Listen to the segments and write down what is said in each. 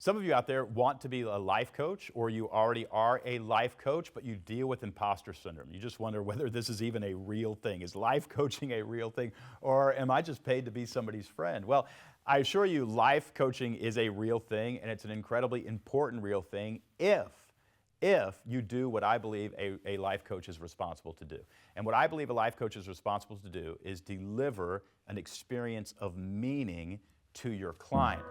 Some of you out there want to be a life coach, or you already are a life coach, but you deal with imposter syndrome. You just wonder whether this is even a real thing. Is life coaching a real thing, or am I just paid to be somebody's friend? Well, I assure you, life coaching is a real thing, and it's an incredibly important real thing if you do what I believe a life coach is responsible to do. And what I believe a life coach is responsible to do is deliver an experience of meaning to your client.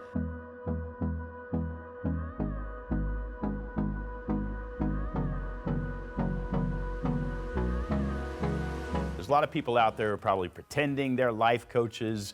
There's a lot of people out there who are probably pretending they're life coaches.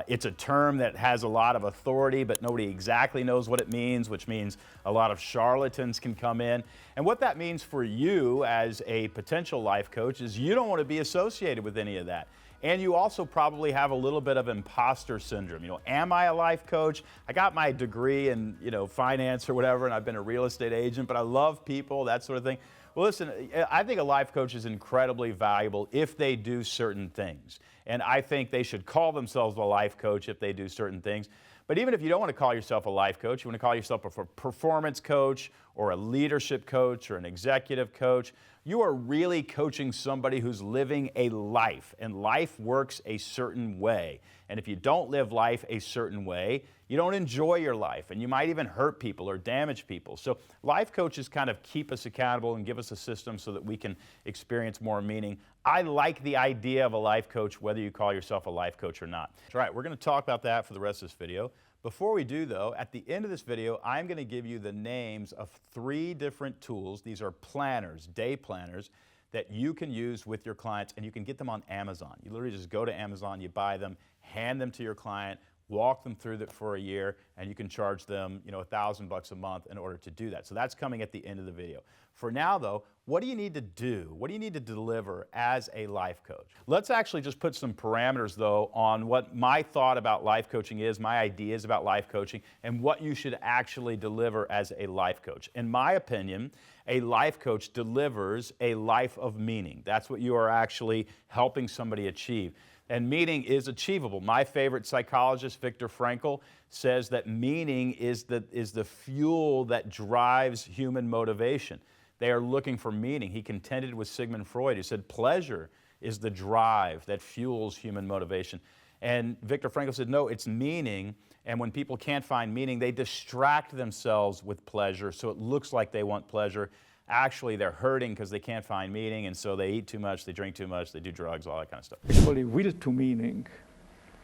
It's a term that has a lot of authority, but nobody exactly knows what it means, which means a lot of charlatans can come in. And what that means for you as a potential life coach is you don't want to be associated with any of that. And you also probably have a little bit of imposter syndrome. Am I a life coach? I got my degree in, finance or whatever, and I've been a real estate agent, but I love people, that sort of thing. Well, listen, I think a life coach is incredibly valuable if they do certain things. And I think they should call themselves a life coach if they do certain things. But even if you don't want to call yourself a life coach, you want to call yourself a performance coach or a leadership coach or an executive coach, you are really coaching somebody who's living a life, and life works a certain way. And if you don't live life a certain way, you don't enjoy your life, and you might even hurt people or damage people. So life coaches kind of keep us accountable and give us a system so that we can experience more meaning. I like the idea of a life coach, whether you call yourself a life coach or not. All right, we're going to talk about that for the rest of this video. Before we do, though, at the end of this video, I'm going to give you the names of 3 different tools. These are planners, day planners, that you can use with your clients, and you can get them on Amazon. You literally just go to Amazon, you buy them, hand them to your client, walk them through that for a year, and you can charge them, $1,000 a month in order to do that. So that's coming at the end of the video. For now, though, what do you need to do? What do you need to deliver as a life coach? Let's actually just put some parameters, though, on what my thought about life coaching is, my ideas about life coaching, and what you should actually deliver as a life coach. In my opinion, a life coach delivers a life of meaning. That's what you are actually helping somebody achieve. And meaning is achievable. My favorite psychologist, Viktor Frankl, says that meaning is the fuel that drives human motivation. They are looking for meaning. He contended with Sigmund Freud, who said pleasure is the drive that fuels human motivation. And Viktor Frankl said, no, it's meaning. And when people can't find meaning, they distract themselves with pleasure, so it looks like they want pleasure. Actually, they're hurting because they can't find meaning, and so they eat too much, they drink too much, they do drugs, all that kind of stuff. Actually, will to meaning,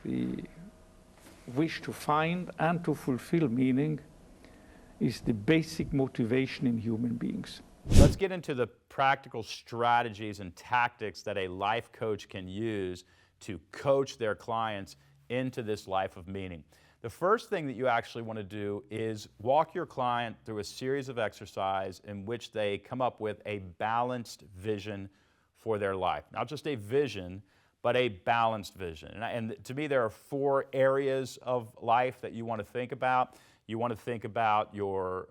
the wish to find and to fulfill meaning, is the basic motivation in human beings. Let's get into the practical strategies and tactics that a life coach can use to coach their clients into this life of meaning. The first thing that you actually want to do is walk your client through a series of exercises in which they come up with a balanced vision for their life. Not just a vision, but a balanced vision. And to me, there are 4 areas of life that you want to think about. You want to think about your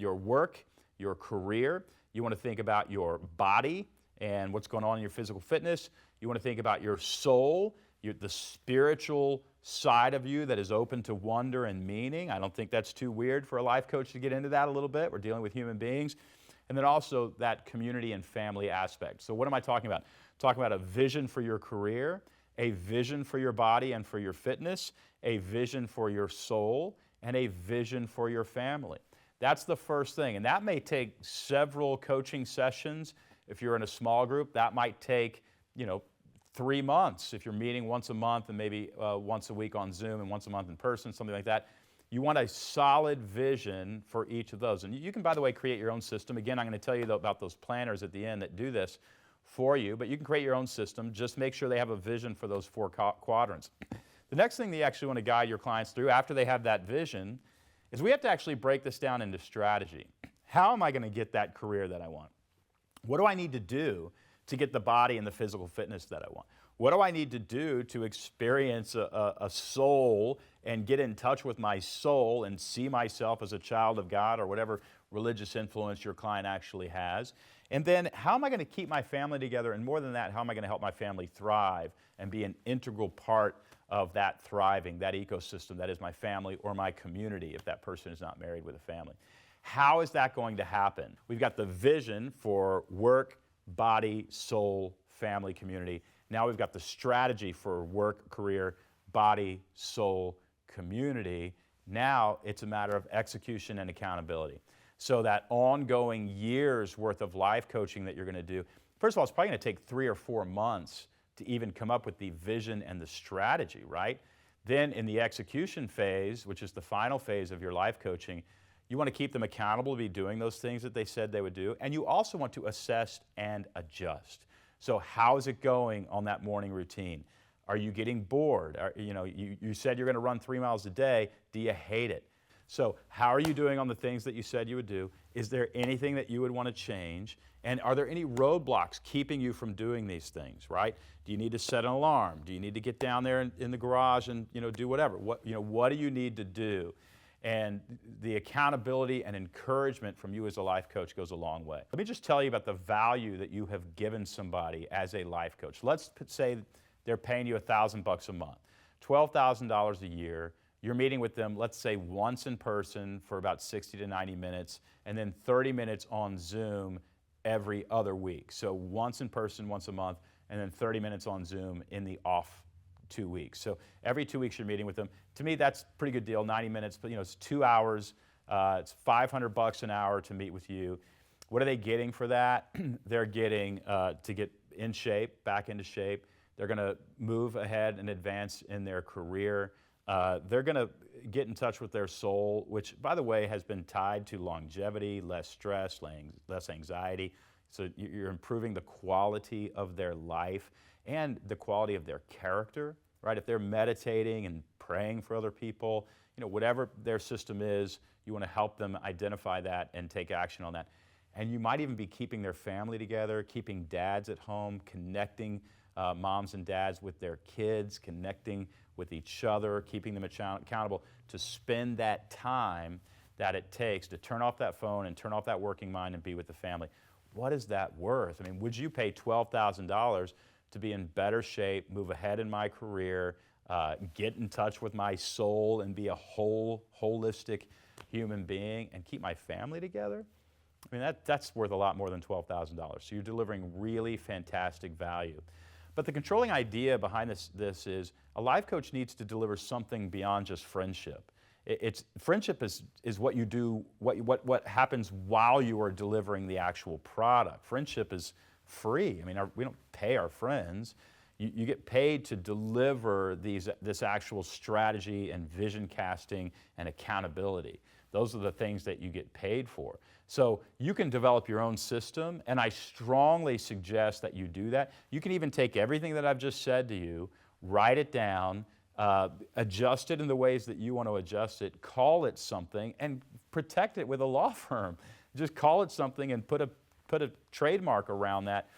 work, your career. You want to think about your body and what's going on in your physical fitness. You want to think about your soul, the spiritual side of you that is open to wonder and meaning. I don't think that's too weird for a life coach to get into that a little bit. We're dealing with human beings. And then also that community and family aspect. So what am I talking about? I'm talking about a vision for your career, a vision for your body and for your fitness, a vision for your soul, and a vision for your family. That's the first thing. And that may take several coaching sessions. If you're in a small group, that might take, 3 months if you're meeting once a month and maybe once a week on Zoom and once a month in person, something like that. You want a solid vision for each of those. And you can, by the way, create your own system. Again, I'm going to tell you about those planners at the end that do this for you, but you can create your own system. Just make sure they have a vision for those 4 quadrants. The next thing that you actually want to guide your clients through after they have that vision is we have to actually break this down into strategy. How am I going to get that career that I want? What do I need to do to get the body and the physical fitness that I want? What do I need to do to experience a soul and get in touch with my soul and see myself as a child of God or whatever religious influence your client actually has? And then how am I going to keep my family together? And more than that, how am I going to help my family thrive and be an integral part of that thriving, that ecosystem that is my family or my community if that person is not married with a family. How is that going to happen? We've got the vision for work, body, soul, family, community. Now we've got the strategy for work, career, body, soul, community. Now it's a matter of execution and accountability. So that ongoing years worth of life coaching that you're going to do, first of all, it's probably going to take 3 or 4 months to even come up with the vision and the strategy, right? Then in the execution phase, which is the final phase of your life coaching, you want to keep them accountable to be doing those things that they said they would do. And you also want to assess and adjust. So how is it going on that morning routine? Are you getting bored? You said you're going to run 3 miles a day. Do you hate it? So how are you doing on the things that you said you would do? Is there anything that you would want to change? And are there any roadblocks keeping you from doing these things, right? Do you need to set an alarm? Do you need to get down there in the garage and do whatever? What do you need to do? And the accountability and encouragement from you as a life coach goes a long way. Let me just tell you about the value that you have given somebody as a life coach. Let's say they're paying you $1,000 a month, $12,000 a year. You're meeting with them, let's say once in person for about 60 to 90 minutes, and then 30 minutes on Zoom every other week. So once in person, once a month, and then 30 minutes on Zoom in the off 2 weeks. So every 2 weeks you're meeting with them. To me, that's a pretty good deal, 90 minutes, but it's 2 hours. It's $500 an hour to meet with you. What are they getting for that? They're getting to get in shape, back into shape. They're going to move ahead and advance in their career. They're going to get in touch with their soul, which, by the way, has been tied to longevity, less stress, less anxiety. So you're improving the quality of their life and the quality of their character, right? If they're meditating and praying for other people, whatever their system is, you want to help them identify that and take action on that. And you might even be keeping their family together, keeping dads at home, connecting moms and dads with their kids, connecting with each other, keeping them accountable to spend that time that it takes to turn off that phone and turn off that working mind and be with the family. What is that worth? I mean, would you pay $12,000 to be in better shape, move ahead in my career, get in touch with my soul and be a holistic human being and keep my family together? I mean, that's worth a lot more than $12,000. So you're delivering really fantastic value. But the controlling idea behind this is a life coach needs to deliver something beyond just friendship. Friendship is what you do, what happens while you are delivering the actual product. Friendship is free. I mean, we don't pay our friends. You get paid to deliver this actual strategy and vision casting and accountability. Those are the things that you get paid for. So you can develop your own system, and I strongly suggest that you do that. You can even take everything that I've just said to you, write it down, adjust it in the ways that you want to adjust it, call it something, and protect it with a law firm. Just call it something and put a trademark around that.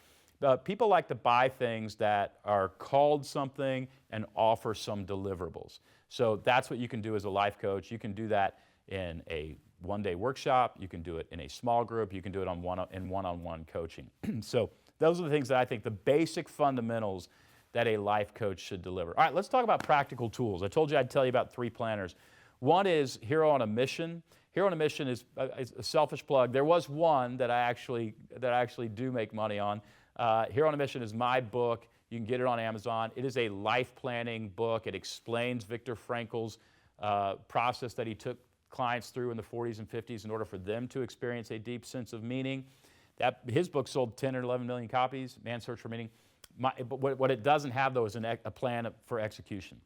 People like to buy things that are called something and offer some deliverables. So that's what you can do as a life coach. You can do that in a one-day workshop. You can do it in a small group. You can do it in one-on-one coaching. So those are the things that I think the basic fundamentals that a life coach should deliver. All right, let's talk about practical tools. I told you I'd tell you about 3 planners. One is Hero on a Mission. Hero on a Mission is a selfish plug. There was one that I actually do make money on. Hero on a Mission is my book. You can get it on Amazon. It is a life planning book. It explains Viktor Frankl's process that he took clients through in the 40s and 50s in order for them to experience a deep sense of meaning. His book sold 10 or 11 million copies, Man's Search for Meaning. But what it doesn't have, though, is a plan for execution.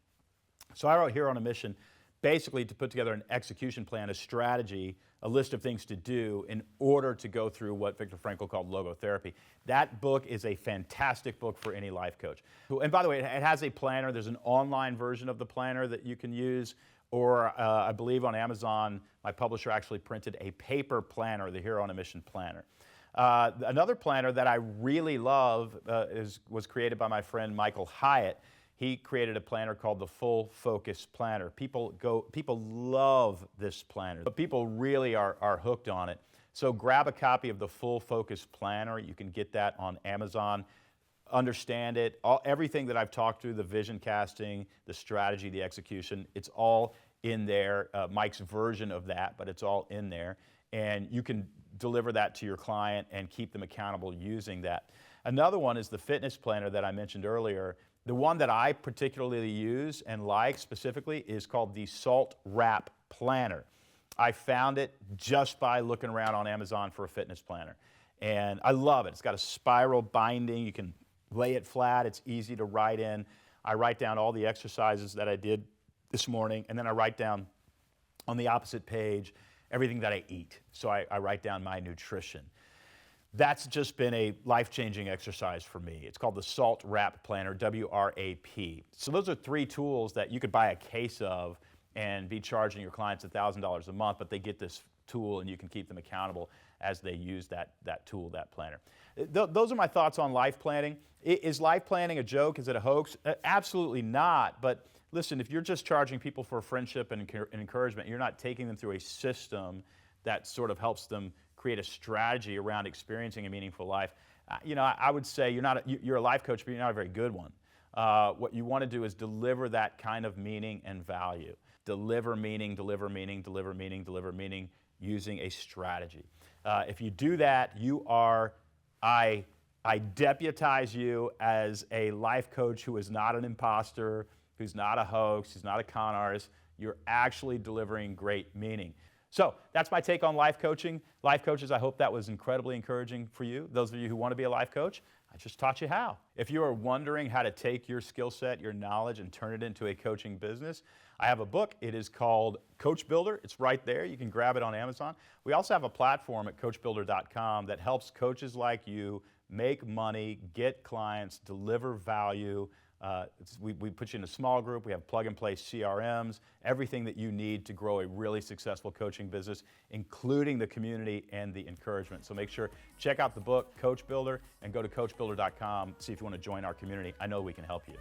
So I wrote Hero on a Mission basically to put together an execution plan, a strategy, a list of things to do in order to go through what Viktor Frankl called logotherapy. That book is a fantastic book for any life coach. And by the way, it has a planner. There's an online version of the planner that you can use. Or I believe on Amazon, my publisher actually printed a paper planner, the Hero on a Mission planner. Another planner that I really love was created by my friend Michael Hyatt. He created a planner called the Full Focus Planner. People love this planner, but people really are hooked on it. So grab a copy of the Full Focus Planner. You can get that on Amazon. understand it. Everything that I've talked through, the vision casting, the strategy, the execution, it's all in there. Mike's version of that, but it's all in there. And you can deliver that to your client and keep them accountable using that. Another one is the fitness planner that I mentioned earlier. The one that I particularly use and like specifically is called the Salt Wrap Planner. I found it just by looking around on Amazon for a fitness planner. And I love it. It's got a spiral binding. You can lay it flat. It's easy to write in. I write down all the exercises that I did this morning, and then I write down on the opposite page everything that I eat. So I write down my nutrition. That's just been a life-changing exercise for me. It's called the Salt Wrap Planner, WRAP. So those are 3 tools that you could buy a case of and be charging your clients $1,000 a month, but they get this tool and you can keep them accountable as they use that tool, that planner. Those are my thoughts on life planning. Is life planning a joke? Is it a hoax? Absolutely not. But listen, if you're just charging people for friendship and encouragement, you're not taking them through a system that sort of helps them create a strategy around experiencing a meaningful life. I would say you're a life coach, but you're not a very good one. What you want to do is deliver that kind of meaning and value. Deliver meaning, deliver meaning, deliver meaning, deliver meaning using a strategy. If you do that, I deputize you as a life coach who is not an imposter, who's not a hoax, who's not a con artist. You're actually delivering great meaning. So that's my take on life coaching. Life coaches, I hope that was incredibly encouraging for you. Those of you who want to be a life coach, I just taught you how. If you are wondering how to take your skill set, your knowledge, and turn it into a coaching business, I have a book. It is called Coach Builder. It's right there. You can grab it on Amazon. We also have a platform at coachbuilder.com that helps coaches like you make money, get clients, deliver value. We put you in a small group. We have plug-and-play CRMs, everything that you need to grow a really successful coaching business, including the community and the encouragement. So make sure, check out the book, Coach Builder, and go to coachbuilder.com. See if you want to join our community. I know we can help you.